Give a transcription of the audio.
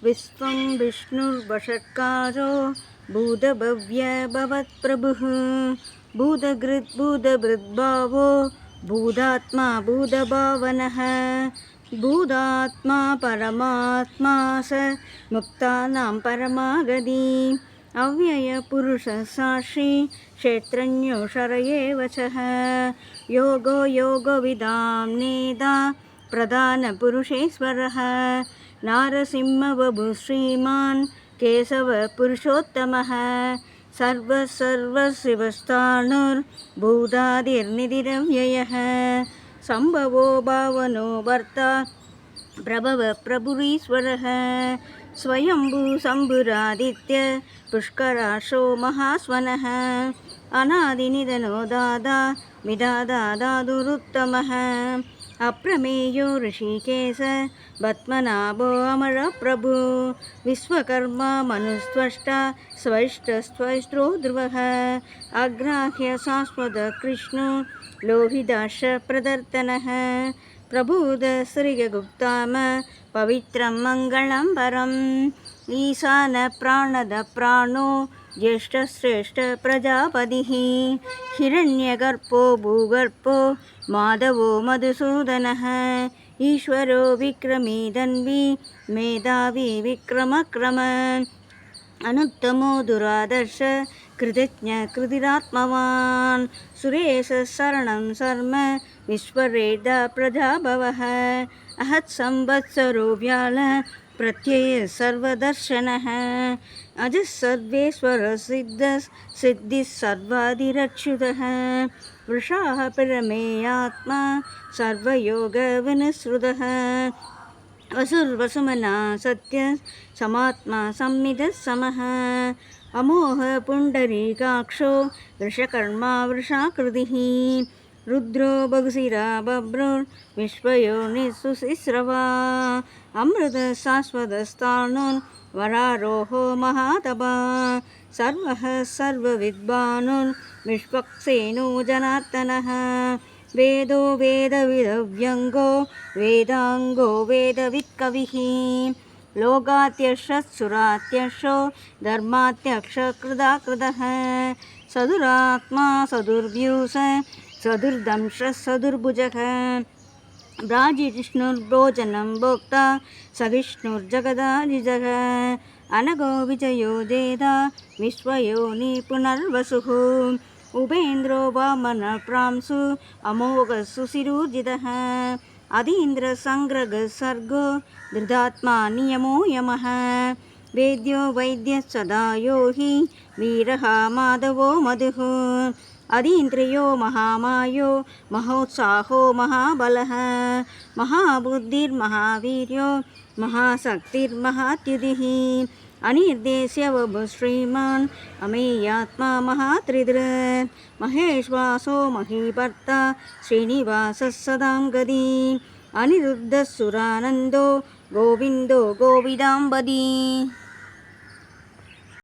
विश्वं विष्णुर्वषट्कारो भूतभव्य भवत्प्रभुः भूतभृद्भावो भूतात्मा भूतभावनः भूतात्मा परमात्मा स मुक्तानां परमागति अव्ययपुरुषसाक्षी क्षेत्रज्ञोऽक्षर एव चः योगो योगविदां नेता प्रधानपुरुषेश्वरः नारसिंहबभुः श्रीमान् केशवपुरुषोत्तमः सर्वशिवस्थाणुर्भूतादिर्निधिरव्ययः सम्भवो भावनो भर्ता प्रभुरीश्वरः स्वयंभू शम्भुरादित्य पुष्कराशो महास्वनः अनादिनिधनो दादा विदादा दादुरुत्तमः अप्रमेयो ऋषिकेश पद्मनाभो अमरप्रभु विश्वकर्मा मनुस्त्वष्टा स्वैष्टस्त्वैष्ट्रो ध्रुवः अग्राह्य शाश्वत कृष्णो लोहिदाश प्रदर्तनः प्रबोध श्रीगुप्ताम पवित्रं मङ्गलं परम् ईशान प्राणद प्राणो ज्येष्ठश्रेष्ठ प्रजापतिः हिरण्यगर्भो भूगर्भो माधवो मधुसूदनः ईश्वरो विक्रमी धन्वी मेधावी विक्रमक्रम अनुत्तमो दुरादर्श कृतज्ञ कृतिरात्मवान् सुरेश शरणं शर्म विश्वरेद प्रजाभवः अहत्संवत्सरो व्याल प्रत्यय सर्वदर्शनः अजः सर्वेश्वर सिद्धिः सर्वादिरच्युतः वृषाः प्रमेयात्मा सर्वयोगविनुसृतः वसुर्वसुमना सत्य समात्मा संमितः समः अमोह पुण्डरीकाक्षो वृषकर्मा वृषाकृतिः रुद्रो बहुशिरा बभ्रुर्विश्वयोनिसुशिस्रवा अमृत शाश्वतस्थाणुर्वरारोहो महातपा सर्वः सर्वविद्वानुर्विश्वक्सेनो जनार्दनः वेदो वेदविदव्यङ्गो वेदाङ्गो वेदवित्कविः लोकात्यक्षसुरात्यक्षो धर्मात्यक्षकृदाकृतः सदुरात्मा सदुर्व्यूस सदुर्दंशः सदुर्भुजः ब्राजिष्णुर्भोजनं भोक्ता सहिष्णुर्जगदाजिजः अनगो विजयो देदा विश्वयोनि पुनर्वसुः उपेन्द्रो वामनप्रांसु अमोघः सुशिरोजितः अधीन्द्रसङ्ग्रगः सर्गो धृतात्मा नियमो यमः वेद्यो वैद्यः सदा यो हि वीरः माधवो मधुः अधीन्द्रियो महामायो महोत्साहो महाबलः महाबुद्धिर्महावीर्यो महाशक्तिर्महात्युतिः अनिर्देश्य वभुः श्रीमान् अमेयात्मा महात्रिदृत् महेश्वासो महीभर्ता श्रीनिवासः सदाङ्गदी अनिरुद्धः सुरानन्दो गोविन्दो गोविदाम्बदी।